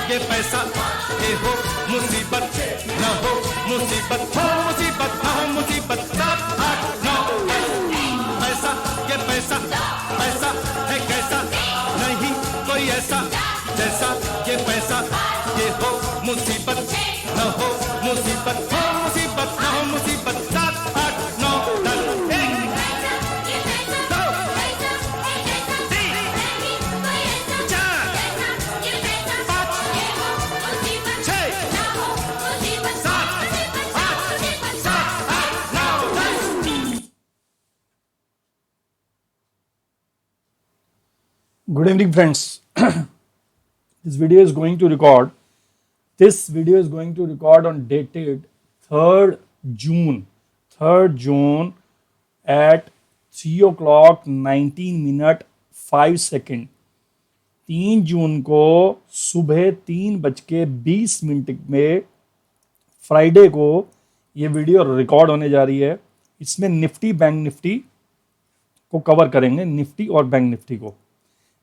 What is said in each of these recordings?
ये पैसा ये हो मुसीबत न हो मुसीबत हो मुसीबत न हो मुसीबत 7 8 9 पैसा ये पैसा पैसा है कैसा नहीं कोई ऐसा जैसा ये पैसा ये हो मुसीबत न हो मुसीबत हो मुसीबत न हो मुसीबत 7 8 9 Good evening, friends. This video is going to record. This video is going to record on dated 3rd June. 3rd June at 3 o'clock 19 minute 5 second. 3 जून को सुबह 3:20 में फ्राइडे को ये वीडियो रिकॉर्ड होने जा रही है. इसमें निफ्टी बैंक निफ्टी को कवर करेंगे, निफ्टी और बैंक निफ्टी को.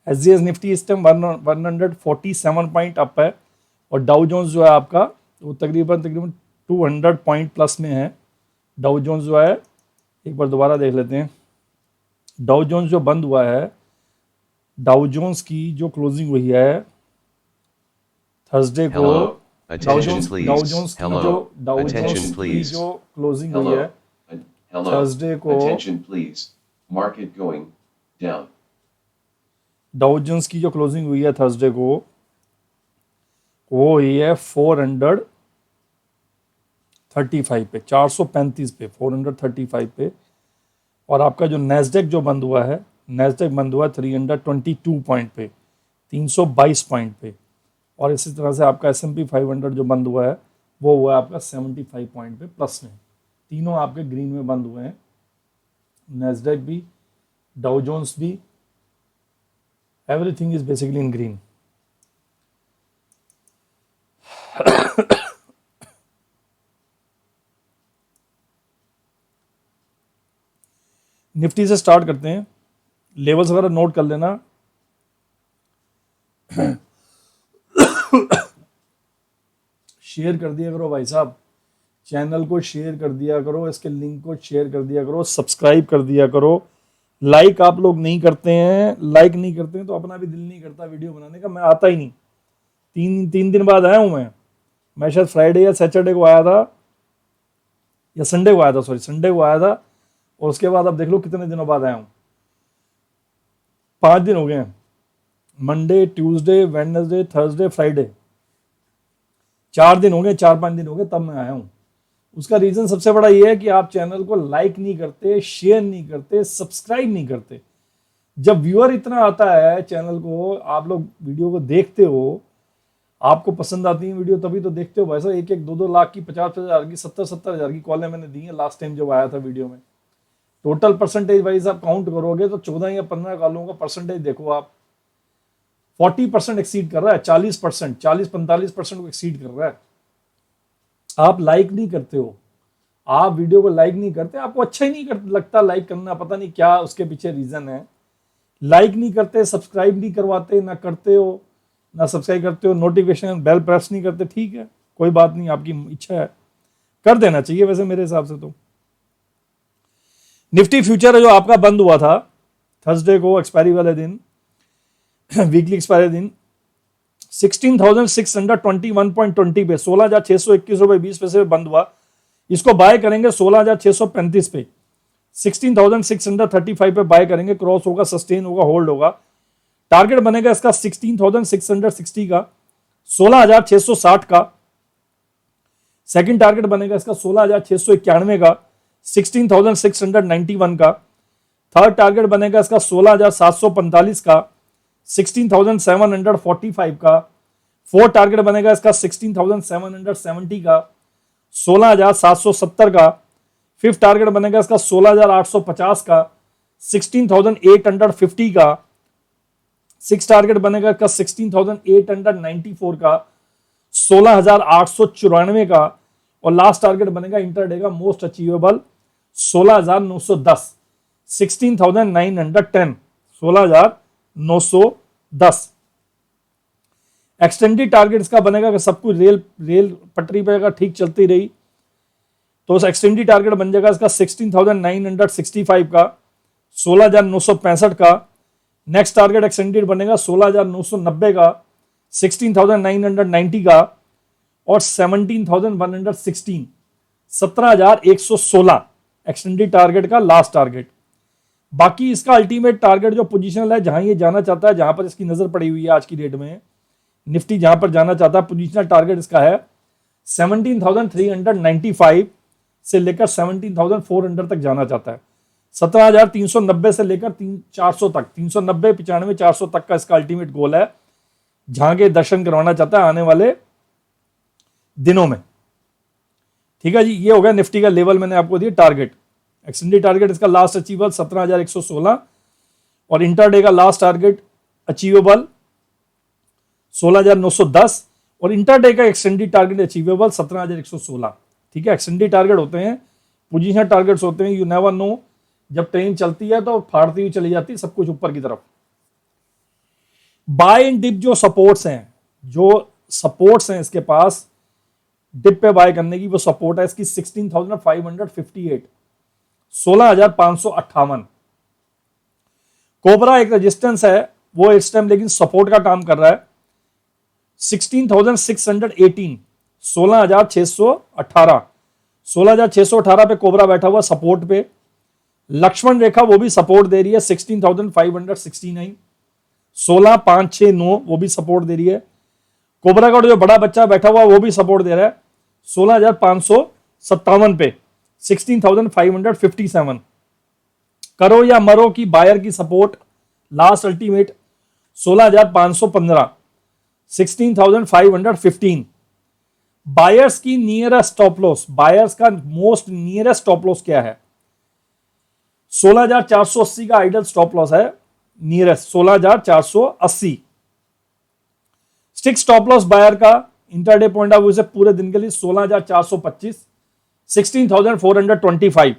एसजीएस निफ्टी इस टाइम 147 पॉइंट अप है और डाउ जोन्स जो है आपका वो तकरीबन 200 पॉइंट प्लस में है. डाउ जोन्स जो है एक बार दोबारा देख लेते हैं. डाउ जोन्स जो बंद हुआ है, डाउ जोन्स की जो क्लोजिंग हुई है थर्सडे को, डाउ जोन्स की जो क्लोजिंग हुई है थर्सडे को, डाउ जोन्स की जो क्लोजिंग हुई है थर्सडे को वो हुई है 435 पे, 435 पे, 435 पे. और आपका जो नेस्डेक जो बंद हुआ है, नेस्डेक बंद हुआ है 322 पॉइंट पे, 322 पॉइंट पे. और इसी तरह से आपका S&P 500 जो बंद हुआ है वो हुआ है आपका 75 पॉइंट पे प्लस में. तीनों आपके ग्रीन में बंद हुए हैं, नेस्डेक भी, डाउ जोन्स भी, everything is basically in green. Nifty से स्टार्ट करते हैं. लेवल्स वगैरह नोट कर लेना. शेयर कर दिया करो भाई साहब, चैनल को शेयर कर दिया करो, इसके लिंक को शेयर कर दिया करो, सब्सक्राइब कर दिया करो. लाइक आप लोग नहीं करते हैं, लाइक नहीं करते हैं तो अपना भी दिल नहीं करता वीडियो बनाने का. मैं आता ही नहीं. तीन दिन बाद आया हूं मैं शायद फ्राइडे या सैटरडे को आया था या संडे को आया था, सॉरी संडे को आया था. और उसके बाद अब देख लो कितने दिनों बाद आया हूं. 5 दिन हो गए हैं. Monday, Tuesday, Wednesday, Thursday, Friday, 4 दिन हो गए, 4-5 दिन हो गए तब मैं आया हूं. उसका रीज़न सबसे बड़ा ये है कि आप चैनल को लाइक नहीं करते, शेयर नहीं करते, सब्सक्राइब नहीं करते. जब व्यूअर इतना आता है चैनल को, आप लोग वीडियो को देखते हो, आपको पसंद आती है वीडियो तभी तो देखते हो. वैसा 1-2 लाख की, 50,000 की, 70,000 की कॉलें मैंने दी हैं लास्ट टाइम जब आया था वीडियो में. टोटल परसेंटेज वाइज आप काउंट करोगे तो 14 या 15 कॉलों का परसेंटेज देखो आप, 40% एक्सीड कर रहा है, 40%, 40-45% को एक्सीड कर रहा है. आप लाइक नहीं करते हो, आप वीडियो को लाइक नहीं करते, आपको अच्छा ही नहीं लगता लाइक करना. पता नहीं क्या उसके पीछे रीजन है. लाइक नहीं करते, सब्सक्राइब नहीं करवाते, ना करते हो, ना सब्सक्राइब करते हो, नोटिफिकेशन बेल प्रेस नहीं करते. ठीक है, कोई बात नहीं, आपकी इच्छा है, कर देना चाहिए वैसे मेरे हिसाब से तो. निफ्टी फ्यूचर है जो आपका बंद हुआ था थर्सडे को, एक्सपायरी वाले दिन, वीकली एक्सपायरी दिन, 16,621.20 पे, 16,621 रुपए 20 पैसे पे बंद हुआ. इसको बाय करेंगे 16,635 पे, 16,635 पे बाय करेंगे. क्रॉस होगा, सस्टेन होगा, होल्ड होगा. टारगेट बनेगा इसका 16,660 का, 16,660 का. सेकंड टारगेट बनेगा इसका 16,691 का, 16,691 का. थर्ड टारगेट बनेगा इसका 16,745 का, 16,745 का. फोर्थ टारगेट बनेगा इसका 16,770 का, 16,770 का. फिफ्थ टारगेट बनेगा इसका 16,850 का, 16,850 का. सिक्स टारगेट बनेगा इसका 16,894 का, 16,894 का. और लास्ट टारगेट बनेगा इंटरडे का मोस्ट अचीवेबल 16,910, 16,910, 16,910. एक्सटेंडेड टारगेट इसका बनेगा कि सब कुछ रेल रेल पटरी पे अगर ठीक चलती रही तो उस एक्सटेंडेड टारगेट बन जाएगा इसका 16,965 का, 16,965 का। नेक्स्ट टारगेट एक्सटेंडेड बनेगा 16,990 का, 16,990 का, और 17,116, 17,116 एक्सटेंडेड टारगेट का लास्ट टारगेट। बाकी इसका अल्टीमेट टारगेट जो पोजीशनल है, जहां ये जाना चाहता है, जहां पर इसकी नजर पड़ी हुई है आज की डेट में, निफ्टी जहां पर जाना चाहता है, पोजीशनल टारगेट इसका है 17,395 से लेकर 17,400 तक जाना चाहता है। 17,390 से लेकर 400 तक, 390, 95, 400 तक का इसका अल्टीमेट गोल है, जहां के दर्शन करवाना चाहता है आने वाले दिनों में। ठीक है जी, ये हो गया निफ्टी का लेवल, मैंने आपको दिया टारगेट। एक्सटेंडेड टारगेट इसका लास्ट अचीवेबल 17,116 और इंटरडे का लास्ट टारगेट अचीवेबल 16,910 और इंटरडे का एक्सटेंडेड टारगेट अचीवेबल 17,116। ठीक है, एक्सटेंडेड टारगेट होते हैं, पोजीशनल टारगेट्स होते हैं, यू नेवर नो, जब ट्रेन चलती है तो फाड़ती हुई चली जाती है सब कुछ ऊपर की तरफ। बाय एंड डिप जो सपोर्ट्स हैं, इसके पास डिप पे बाय करने की वो सपोर्ट है इसकी 16,558, 16,558। कोबरा एक रेजिस्टेंस है, वो इस टाइम लेकिन सपोर्ट का काम कर रहा है, 16,618, 16,618, 16,618 पे कोबरा बैठा हुआ सपोर्ट पे। लक्ष्मण रेखा वो भी सपोर्ट दे रही है 16,569, 16,569 वो भी सपोर्ट दे रही है। कोबरा का जो बड़ा बच्चा बैठा हुआ वो भी सपोर्ट दे रहा है 16,557 पे, 16,557। करो या मरो की बायर की सपोर्ट लास्ट अल्टीमेट 16,515, 16,515। बायर्स की नियरेस्ट स्टॉप लॉस, बायर्स का मोस्ट नियरेस्ट स्टॉप लॉस क्या है? 16,480 का आइडल स्टॉप लॉस है nearest, 16,480। Strict stop loss buyer का इंटरडे पॉइंट ऑफ व्यू से पूरे दिन के लिए 16,425, 16,425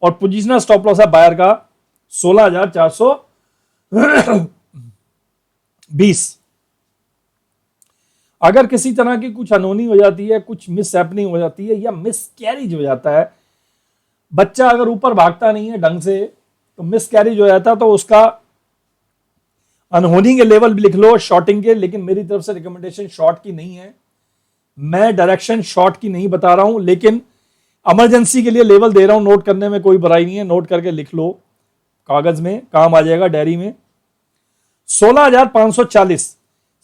और पोजीशनल स्टॉप लॉस है बायर का 16,420। अगर किसी तरह की कुछ अनहोनी हो जाती है, कुछ मिस हैपनिंग हो जाती है या मिस कैरिज हो जाता है, बच्चा अगर ऊपर भागता नहीं है ढंग से तो मिस कैरिज हो जाता है, तो उसका अनहोनी के लेवल भी लिख लो शॉर्टिंग के। लेकिन मेरी तरफ से रिकमेंडेशन शॉर्ट की नहीं है, मैं डायरेक्शन शॉर्ट की नहीं बता रहा हूं, लेकिन इमरजेंसी के लिए लेवल दे रहा हूं। नोट करने में कोई बुराई नहीं है, नोट करके लिख लो, कागज में काम आ जाएगा, डायरी में। 16,540,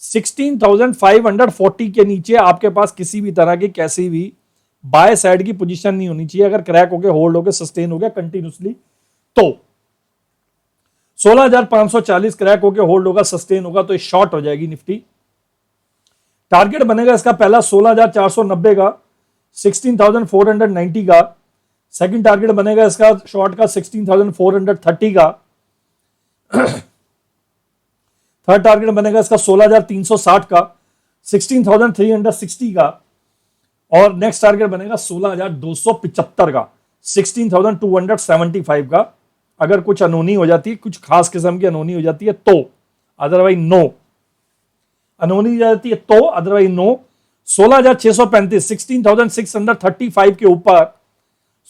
16,540 के नीचे आपके पास किसी भी तरह की कैसी भी बाय साइड की पोजीशन नहीं होनी चाहिए। अगर क्रैक हो गया, होल्ड हो गया, सस्टेन हो गया कंटिन्यूसली, तो 16,540 क्रैक हो गया, होल्ड होगा, सस्टेन होगा, तो शॉर्ट हो जाएगी निफ्टी। टारगेट बनेगा इसका पहला 16,490 का, 16,490 का। सेकंड टारगेट बनेगा इसका शॉर्ट का 16,430 का। थर्ड टारगेट बनेगा इसका 16,360 का, 16,360 का। और नेक्स्ट टारगेट बनेगा 16,275 का, 16,275 का। अगर कुछ अनहोनी हो जाती है, कुछ खास किस्म की अनहोनी हो जाती है तो, अदरवाइज नो। अनहोनी हो जाती है तो, अदरवाइज नो। 16,635, 16,635 के ऊपर,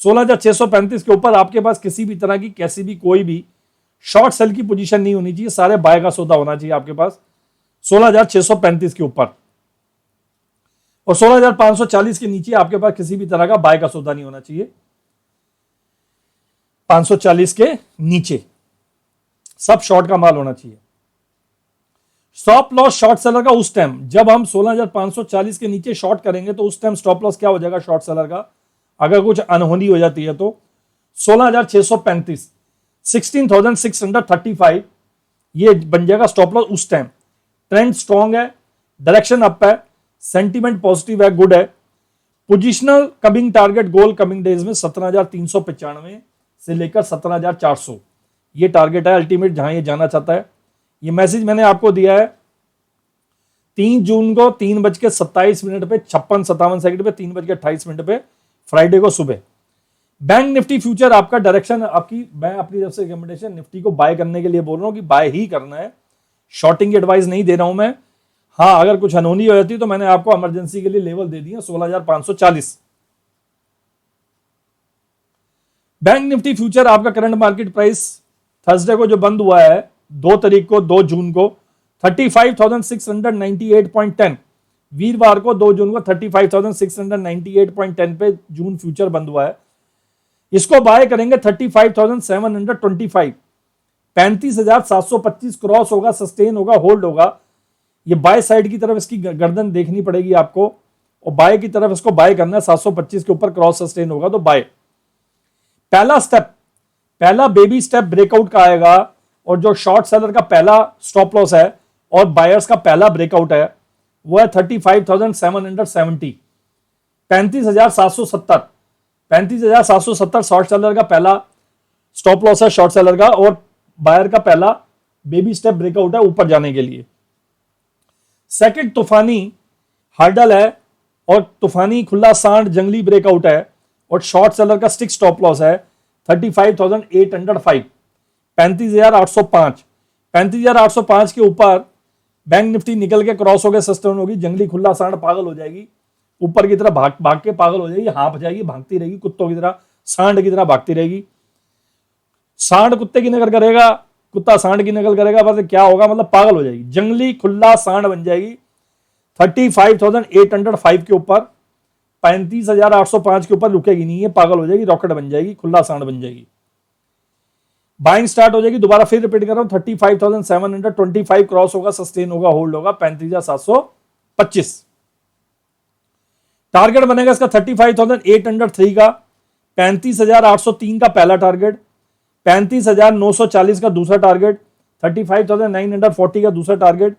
16,635 के ऊपर आपके पास किसी भी तरह की कैसी भी कोई भी शॉर्ट सेल की पोजीशन नहीं होनी चाहिए, सारे बाय का सौदा होना चाहिए आपके पास 16,635 के ऊपर। और 16,540 के नीचे आपके पास किसी भी तरह का बाय का सौदा नहीं होना चाहिए, 540 के नीचे सब शॉर्ट का माल होना चाहिए। स्टॉप लॉस शॉर्ट सेलर का उस टाइम जब हम 16,540 के नीचे शॉर्ट करेंगे, तो उस टाइम स्टॉप लॉस क्या हो जाएगा शॉर्ट सेलर का, अगर कुछ अनहोनी हो जाती है तो 16,635, 16,635 ये बन जाएगा स्टॉप लॉस उस टाइम। ट्रेंड स्ट्रॉन्ग है, डायरेक्शन अप है, सेंटीमेंट पॉजिटिव है, गुड है। पोजिशनल कमिंग टारगेट गोल कमिंग डेज में 17,395 से लेकर 17,400 ये टारगेट है अल्टीमेट, जहां ये जाना चाहता है। ये मैसेज मैंने आपको दिया है 3 जून को 3:27 पे 56-57 पे, 3:28 पे फ्राइडे को सुबह। बैंक निफ्टी फ्यूचर आपका डायरेक्शन, मैं अपनी तरफ से रिकमेंडेशन निफ्टी को बाय करने के लिए बोल रहा हूं कि बाय ही करना है, शॉर्टिंग की एडवाइस नहीं दे रहा हूं मैं। हाँ, अगर कुछ अनहोनी हो जाती तो मैंने आपको इमरजेंसी के लिए लेवल दे दिया 16,540। बैंक निफ्टी फ्यूचर आपका करंट मार्केट प्राइस थर्सडे को जो बंद हुआ है 2 जून को 35,698.10, वीरवार को 2 जून को 35,698.10 पे जून फ्यूचर बंद हुआ है। इसको बाय करेंगे 35,725, 35,725 क्रॉस होगा, सस्टेन होगा, होल्ड होगा। ये बाय साइड की तरफ इसकी गर्दन देखनी पड़ेगी आपको, और बाय की तरफ इसको बाय करना है। 725 के ऊपर क्रॉस सस्टेन होगा तो बाय। पहला स्टेप, पहला बेबी स्टेप ब्रेकआउट का आएगा, और जो शॉर्ट सेलर का पहला स्टॉप लॉस है और बायर्स का पहला ब्रेकआउट है वो है 35,770, 35,770, 35,770 शॉर्ट सेलर का पहला स्टॉप लॉस है शॉर्ट सेलर का, और बायर का पहला बेबी स्टेप ब्रेकआउट है ऊपर जाने के लिए। सेकंड तूफानी हर्डल है, और तूफानी खुला सांड जंगली ब्रेकआउट है, और शॉर्ट सेलर का स्टिक स्टॉप लॉस है 35,805, 35,805, 35,805 के ऊपर बैंक निफ्टी निकल के क्रॉस हो गए, सस्टेन होगी, जंगली खुला सांड पागल हो जाएगी, ऊपर की तरह भाग के पागल हो जाएगी, हाँफ जाएगी, भागती रहेगी कुत्तों की तरह, सांड की तरह भागती रहेगी। सांड कुत्ते की नकल करेगा, कुत्ता सांड की नकल करेगा, बस क्या होगा, मतलब पागल हो जाएगी, जंगली खुला सांड बन जाएगी। 35,805 के ऊपर, 35,805 के ऊपर रुकेगी नहीं है, पागल हो जाएगी, रॉकेट बन जाएगी, खुला सांड बन जाएगी। बाइंग स्टार्ट हो जाएगी, दोबारा फिर रिपीट कर रहा हूं, 35,725 क्रॉस होगा, सस्टेन होगा, होल्ड होगा 35,725। टारगेट बनेगा इसका 35,803 का, 35,803 का पहला टारगेट, 35,940 का दूसरा टारगेट, 35,940 का दूसरा टारगेट,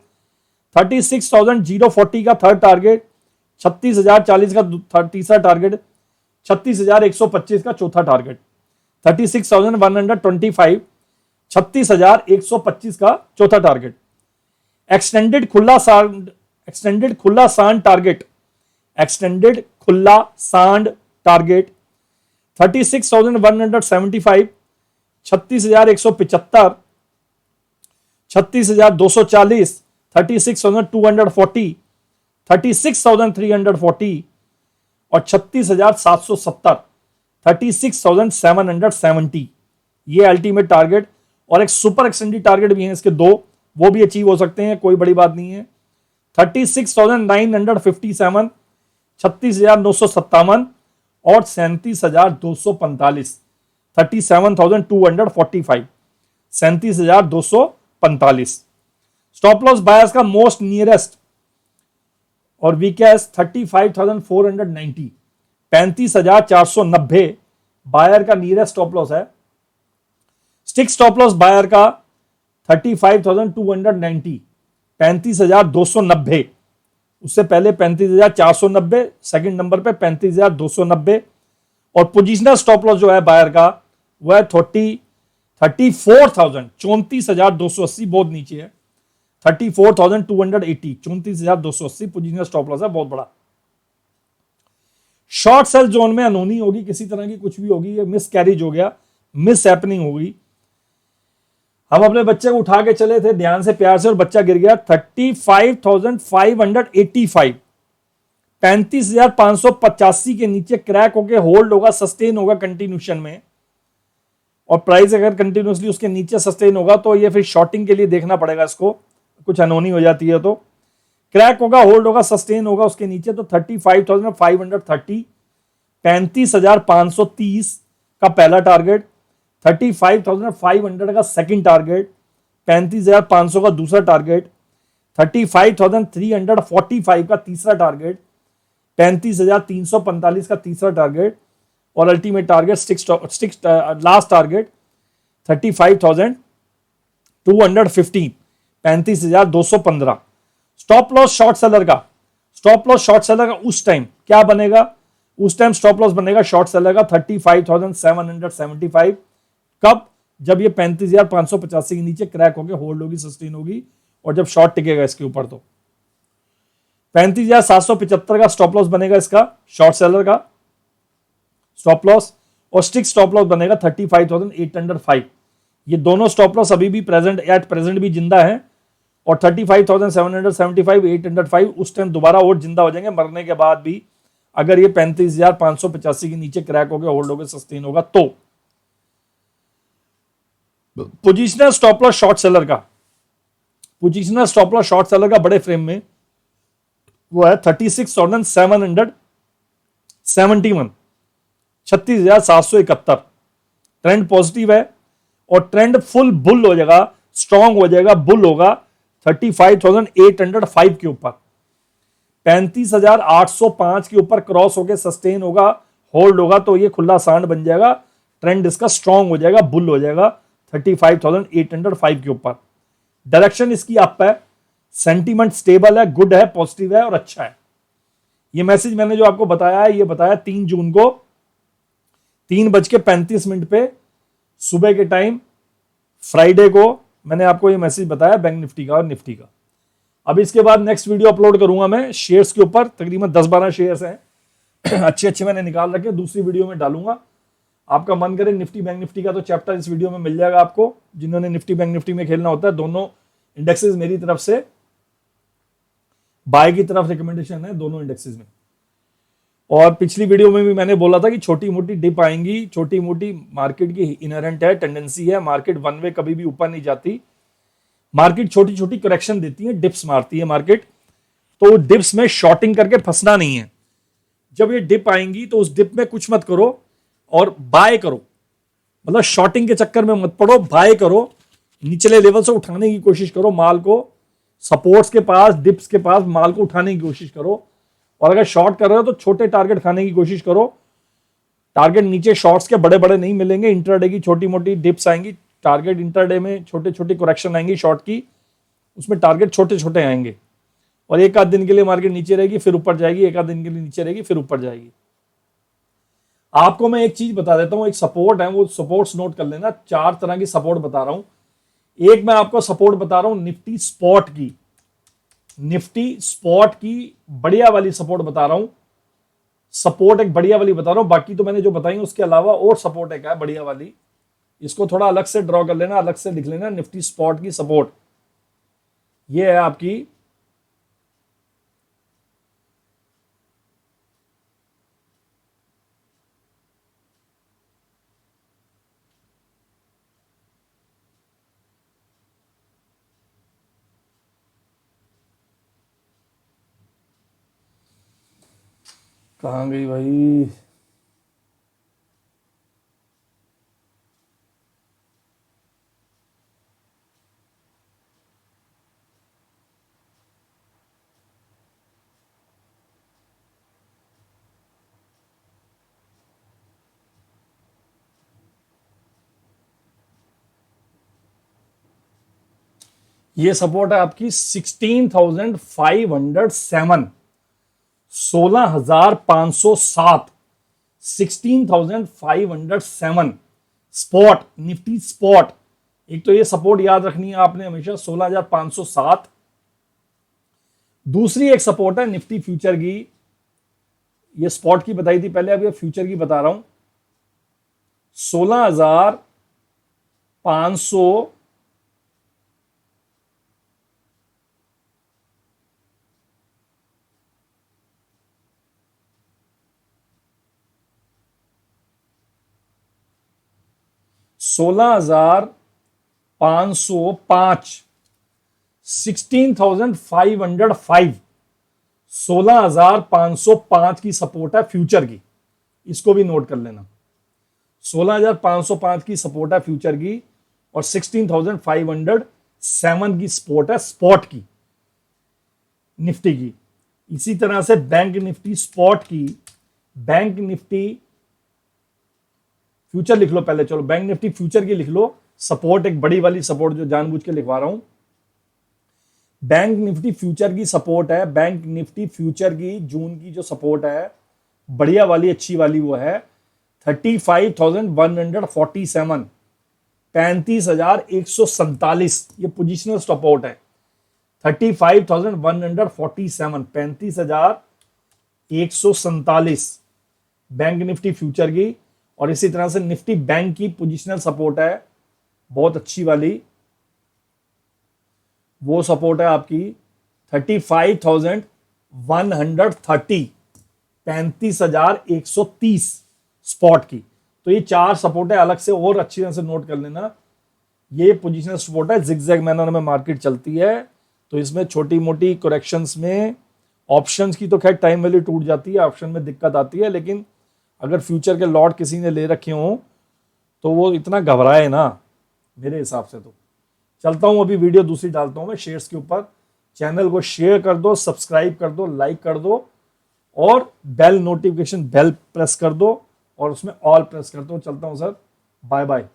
36,040 का थर्ड टारगेट, 36,040 का तीसरा टारगेट, 36,125 का चौथा टारगेट, 36,125, 36,125 का चौथा टारगेट। एक्सटेंडेड खुला सांड, एक्सटेंडेड खुला सांड टारगेट, एक्सटेंडेड खुला सांड टारगेट 36,175, 36,175, 36,240, 36,240, 36,340 और 36,770, 36,770, ये अल्टीमेट टारगेट। और एक सुपर एक्सटेंडेड टारगेट भी है इसके दो, वो भी अचीव हो सकते हैं, कोई बड़ी बात नहीं है। 36,957, 36,957 और 37,245, 37,245, 37,245। स्टॉप लॉस बायर्स का मोस्ट नियरेस्ट और वीकेस्ट 35,490, 35,490 बायर का नियरेस्ट स्टॉप लॉस है। स्टिक स्टॉप लॉस बायर का 35,290, 35,290, उससे पहले 35,490, सेकंड नंबर पे 35,290। और पोजिशनल स्टॉप लॉस जो है बायर का वो है 34,000, 34,280, बहुत नीचे है, 34,280, 34,280 पोजिशनल स्टॉप लॉस है, बहुत बड़ा। शॉर्ट सेल जोन में अनहोनी होगी, किसी तरह की कुछ भी होगी, मिस कैरिज हो गया, मिस हैपनिंग होगी। हम अपने बच्चे को उठा के चले थे ध्यान से प्यार से और बच्चा गिर गया। 35,585, 35,585 के नीचे क्रैक होके होल्ड होगा, सस्टेन होगा कंटिन्यूशन में, और प्राइस अगर कंटिन्यूसली उसके नीचे सस्टेन होगा तो ये फिर शॉर्टिंग के लिए देखना पड़ेगा इसको, कुछ अनहोनी हो जाती है तो। क्रैक होगा, होल्ड होगा, सस्टेन होगा उसके नीचे तो 35,530, 35,530 का पहला टारगेट, 35,500 का सेकंड टारगेट, 35,500 का दूसरा टारगेट, 35,345 का तीसरा टारगेट, 35,345 का तीसरा टारगेट, और ultimate target stick last target 35,215, 35,215। Stop loss short seller का, स्टॉप लॉस शॉर्ट सेलर का उस टाइम क्या बनेगा, उस टाइम स्टॉप लॉस बनेगा शॉर्ट सेलर का 35,775। कब? जब ये 35,585 के नीचे क्रैक होगी, होल्ड होगी, सस्टेन होगी, और जब शॉर्ट टिकेगा इसके ऊपर तो 35,775 का स्टॉप लॉस बनेगा इसका शॉर्ट सेलर का स्टॉप लॉस, और स्टिक स्टॉप लॉस बनेगा 35,805। ये दोनों स्टॉप लॉस अभी भी प्रेजेंट भी जिंदा है, और 35,775 805 उस टाइम दोबारा और जिंदा हो जाएंगे मरने के बाद भी, अगर ये 35,585 के नीचे क्रैक हो गया, होल्ड हो गया, सस्टेन होगा तो। Positional stop loss short seller का, positional stop loss short seller का बड़े फ्रेम में वो है 36,771, 36,771। ट्रेंड पॉजिटिव है और ट्रेंड फुल बुल हो जाएगा, स्ट्रॉन्ग हो जाएगा, बुल होगा 35,805 के ऊपर। 35,805 के ऊपर क्रॉस होकर सस्टेन होगा, होल्ड होगा तो ये खुला सांड बन जाएगा, ट्रेंड इसका स्ट्रॉन्ग हो जाएगा, बुल हो जाएगा 35,805 के ऊपर। डायरेक्शन इसकी अप है, सेंटीमेंट स्टेबल है, गुड है, पॉजिटिव है और अच्छा है। ये मैसेज मैंने जो आपको बताया है, ये बताया 3 जून को 3:35 पे सुबह के टाइम, फ्राइडे को मैंने आपको ये मैसेज बताया बैंक निफ्टी का और निफ्टी का। अब इसके बाद नेक्स्ट वीडियो अपलोड करूंगा मैं शेयर्स के ऊपर, तकरीबन 10-12 शेयर्स हैं अच्छे मैंने निकाल रखे, दूसरी वीडियो में डालूंगा। आपका मन करे निफ्टी बैंक निफ्टी का तो चैप्टर इस वीडियो में मिल जाएगा आपको, जिन्होंने निफ्टी बैंक निफ्टी में खेलना होता है। दोनों इंडेक्सेस मेरी तरफ से बाय की तरफ रिकमेंडेशन है दोनों इंडेक्सेस में। और पिछली वीडियो में भी मैंने बोला था कि छोटी मोटी डिप आएंगी, छोटी मोटी मार्केट की इनहेरेंट है, टेंडेंसी है, मार्केट वन वे कभी भी ऊपर नहीं जाती, मार्केट छोटी छोटी करेक्शन देती है, डिप्स मारती है मार्केट, तो डिप्स में शॉर्टिंग करके फंसना नहीं है। जब ये डिप आएंगी तो उस डिप में कुछ मत करो और बाय करो, मतलब शॉर्टिंग के चक्कर में मत पड़ो, बाय करो, निचले लेवल से उठाने की कोशिश करो माल को, सपोर्ट्स के पास, डिप्स के पास माल को उठाने की कोशिश करो। और अगर शॉर्ट कर रहे हो तो छोटे टारगेट खाने की कोशिश करो, टारगेट नीचे शॉर्ट्स के बड़े बड़े नहीं मिलेंगे, इंटरडे की छोटी मोटी डिप्स आएंगी, टारगेट इंटरडे में छोटे छोटे करेक्शन आएंगी शॉर्ट की, उसमें टारगेट छोटे छोटे आएंगे और एक आध दिन के लिए मार्केट नीचे रहेगी फिर ऊपर जाएगी, एक आध दिन के लिए नीचे रहेगी फिर ऊपर जाएगी। आपको मैं एक चीज बता देता हूं, एक सपोर्ट है, वो सपोर्ट्स नोट कर लेना। 4 तरह की सपोर्ट बता रहा हूं। एक मैं आपको सपोर्ट बता रहा हूं निफ्टी स्पॉट की, निफ्टी स्पॉट की बढ़िया वाली सपोर्ट बता रहा हूं, सपोर्ट एक बढ़िया वाली बता रहा हूं। बाकी तो मैंने जो बताई उसके अलावा और सपोर्ट एक है बढ़िया वाली, इसको थोड़ा अलग से ड्रॉ कर लेना, अलग से लिख लेना। निफ्टी स्पॉट की सपोर्ट ये है आपकी कहाँ गई भाई, ये सपोर्ट है आपकी 16,507, 16,507, 16,507 स्पॉट, निफ्टी स्पॉट। एक तो ये सपोर्ट याद रखनी है आपने हमेशा 16,507। दूसरी एक सपोर्ट है निफ्टी फ्यूचर की, ये स्पॉट की बताई थी पहले, अब ये फ्यूचर की बता रहा हूं, 16,500 16,505, 16,505, 16,505 की सपोर्ट है फ्यूचर की, इसको भी नोट कर लेना। 16,505 की सपोर्ट है फ्यूचर की और 16,507 की सपोर्ट है स्पॉट की, निफ्टी की। इसी तरह से बैंक निफ्टी स्पॉट की, बैंक निफ्टी फ्यूचर लिख लो पहले, चलो बैंक निफ्टी फ्यूचर की लिख लो सपोर्ट, एक बड़ी वाली सपोर्ट जो जानबूझ के लिखवा रहा हूं। बैंक निफ्टी फ्यूचर की सपोर्ट है, बैंक निफ्टी फ्यूचर की जून की जो सपोर्ट है बढ़िया वाली अच्छी वाली वो है 35,147, 35,147, ये पोजिशनल स्टॉप आउट है। 35,147, 35,147 बैंक निफ्टी फ्यूचर की। और इसी तरह से निफ्टी बैंक की पोजिशनल सपोर्ट है बहुत अच्छी वाली वो सपोर्ट है आपकी 35,130, 35,130 स्पॉट की। तो ये 4 सपोर्ट है, अलग से और अच्छी तरह से नोट कर लेना। ये पोजिशनल सपोर्ट है, जिगजैग मैनर में मार्केट चलती है, तो इसमें छोटी मोटी करेक्शंस में ऑप्शंस की तो खैर टाइम वैल्यू टूट जाती है, ऑप्शन में दिक्कत आती है, लेकिन अगर फ्यूचर के लॉट किसी ने ले रखे हो तो वो इतना घबराए ना मेरे हिसाब से। तो चलता हूं, अभी वीडियो दूसरी डालता हूं मैं शेयर्स के ऊपर। चैनल को शेयर कर दो, सब्सक्राइब कर दो, लाइक कर दो और बेल नोटिफिकेशन बेल प्रेस कर दो और उसमें ऑल प्रेस कर दो। चलता हूं सर, बाय बाय।